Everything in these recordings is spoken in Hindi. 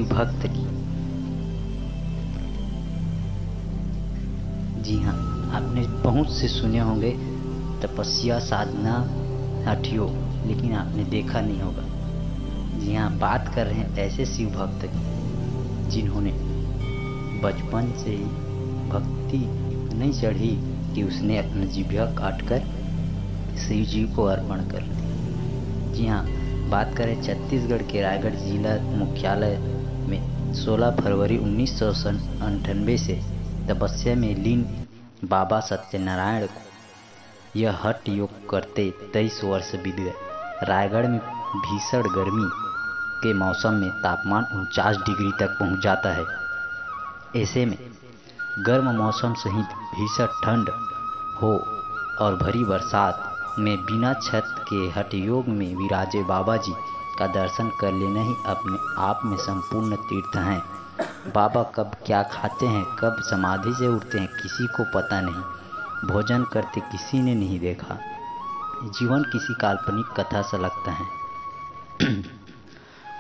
शिव भक्त की। जी हाँ, आपने बहुत से सुने होंगे तपस्या, साधना, हठ योग, लेकिन आपने देखा नहीं होगा। जी हाँ, बात कर रहे हैं ऐसे शिव भक्त की जिन्होंने बचपन से ही भक्ति नहीं चढ़ी कि उसने अपना जिभ्या काटकर शिव जी को अर्पण कर दी। जी हाँ, बात करें छत्तीसगढ़ के रायगढ़ जिला मुख्यालय में 16 फरवरी 1998 से तपस्या में लीन बाबा सत्यनारायण को यह हठ योग करते 23 वर्ष बीत गए। रायगढ़ में भीषण गर्मी के मौसम में तापमान 49 डिग्री तक पहुंच जाता है। ऐसे में गर्म मौसम सहित भीषण ठंड हो और भरी बरसात में बिना छत के हठ योग में विराजे बाबा जी का दर्शन कर लेना ही अपने आप में संपूर्ण तीर्थ हैं। बाबा कब क्या खाते हैं, कब समाधि से उठते हैं, किसी को पता नहीं। भोजन करते किसी ने नहीं देखा। जीवन किसी काल्पनिक कथा सा लगता है।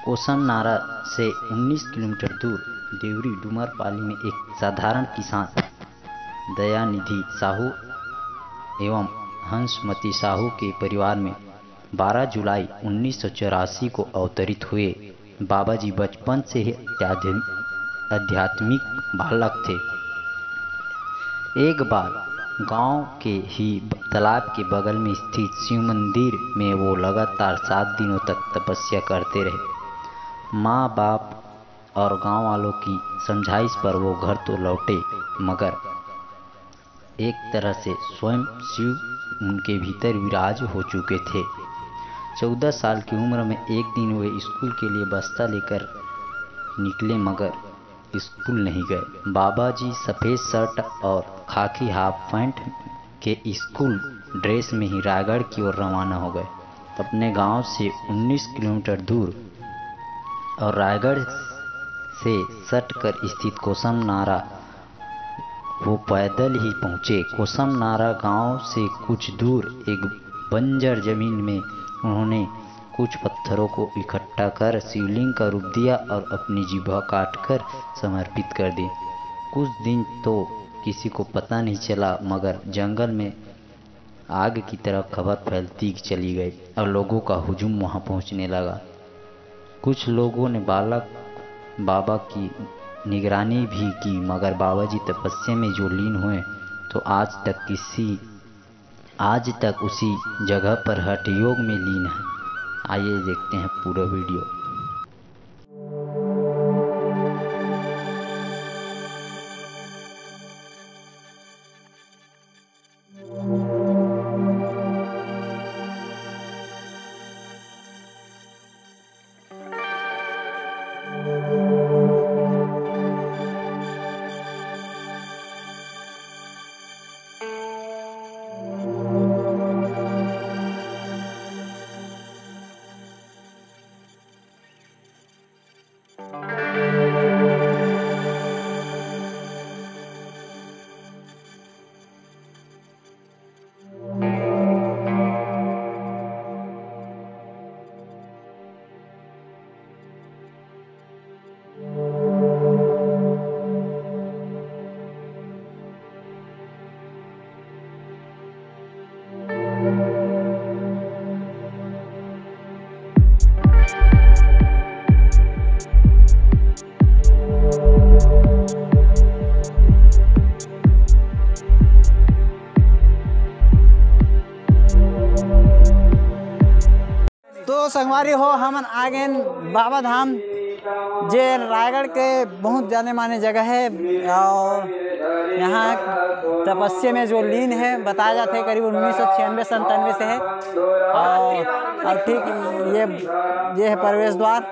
कोसम नारा से 19 किलोमीटर दूर देवरी डुमरपाली में एक साधारण किसान दयानिधि साहू एवं हंसमती साहू के परिवार में 12 जुलाई 1984 को अवतरित हुए बाबा जी बचपन से ही आध्यात्मिक बालक थे। एक बार गांव के ही तालाब के बगल में स्थित शिव मंदिर में वो लगातार 7 दिनों तक तपस्या करते रहे। माँ बाप और गांव वालों की समझाइश पर वो घर तो लौटे, मगर एक तरह से स्वयं शिव उनके भीतर विराज हो चुके थे। 14 साल की उम्र में एक दिन वे स्कूल के लिए बस्ता लेकर निकले, मगर स्कूल नहीं गए। बाबा जी सफ़ेद शर्ट और खाकी हाफ पैंट के स्कूल ड्रेस में ही रायगढ़ की ओर रवाना हो गए। अपने गांव से 19 किलोमीटर दूर और रायगढ़ से सटकर स्थित कोसम नारा वो पैदल ही पहुँचे। कोसम नारा गांव से कुछ दूर एक बंजर जमीन में उन्होंने कुछ पत्थरों को इकट्ठा कर शिवलिंग का रूप दिया और अपनी जिह्वा काटकर समर्पित कर दी। कुछ दिन तो किसी को पता नहीं चला, मगर जंगल में आग की तरह खबर फैलती चली गई और लोगों का हुजूम वहां पहुंचने लगा। कुछ लोगों ने बाबा की निगरानी भी की, मगर बाबा जी तपस्या में जो लीन हुए तो आज तक उसी जगह पर हठ योग में लीन है। आइए देखते हैं पूरा वीडियो। तो संगवारी हो हमन आगे बाबा धाम जे रायगढ़ के बहुत जाने माने जगह है और यहाँ तपस्या में जो लीन है बताया जाता है करीब 1996-97 से है। और ठीक ये है प्रवेश द्वार।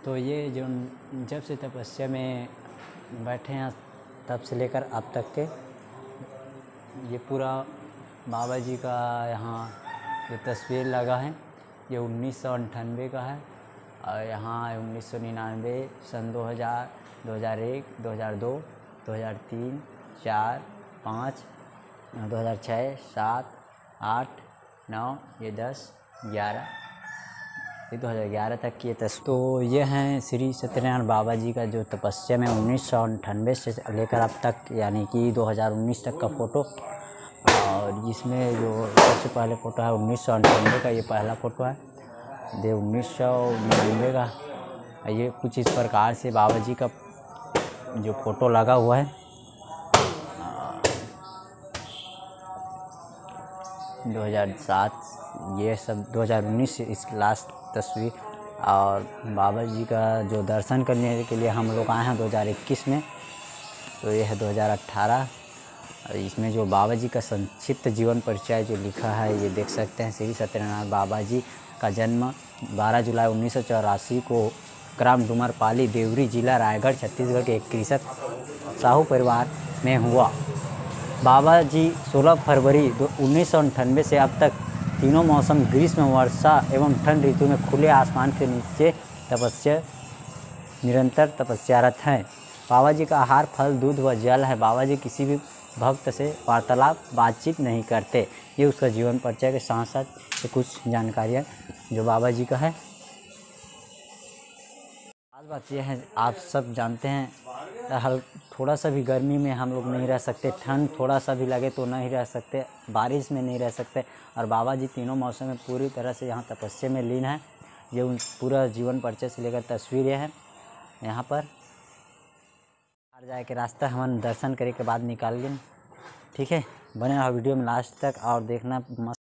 तो ये जो जब से तपस्या में बैठे हैं तब से लेकर अब तक के ये पूरा बाबा जी का यहाँ जो तस्वीर लगा है ये 1998 का है और यहाँ 1999, सन 2000, 2001, 2002, 2003, 4, 5, 2006, 7, 8, 9, ये 10, 11, ये 2011 तक की ये तस्वीर। तो ये हैं श्री सत्यनारायण बाबा जी का जो तपस्या में 1998 से लेकर अब तक यानी कि 2019 तक का फ़ोटो। और इसमें जो सबसे पहले फ़ोटो है 1998 का, ये पहला फ़ोटो है। ये 1999 का, ये कुछ इस प्रकार से बाबा जी का जो फ़ोटो लगा हुआ है। 2007 ये सब 2019 इसकी लास्ट तस्वीर। और बाबा जी का जो दर्शन करने के लिए हम लोग आए हैं 2021 में, तो ये है 2018। और इसमें जो बाबा जी का संक्षिप्त जीवन परिचय जो लिखा है ये देख सकते हैं। श्री सत्यनारायण बाबा जी का जन्म 12 जुलाई 1984 को ग्राम डुमरपाली, देवरी, जिला रायगढ़, छत्तीसगढ़ के एक कृषक साहू परिवार में हुआ। बाबा जी 16 फरवरी 1998 से अब तक तीनों मौसम ग्रीष्म, वर्षा एवं ठंड ऋतु में खुले आसमान के नीचे निरंतर तपस्यारत हैं। बाबा जी का आहार फल, दूध व जल है। बाबा जी किसी भी भक्त से वार्तालाप, बातचीत नहीं करते। ये उसका जीवन परिचय के साथ साथ ये कुछ जानकारियाँ जो बाबा जी का है। खास बात यह है, आप सब जानते हैं थोड़ा सा भी गर्मी में हम लोग नहीं रह सकते, ठंड थोड़ा सा भी लगे तो नहीं रह सकते, बारिश में नहीं रह सकते। और बाबा जी तीनों मौसम में पूरी तरह से यहाँ तपस्या में लीन है। ये उन पूरा जीवन परिचय से लेकर तस्वीरें हैं यहाँ पर। बाहर जाए के रास्ता हम दर्शन करे के बाद निकाल लें। ठीक है, बने रहो वीडियो में लास्ट तक और देखना मस्त।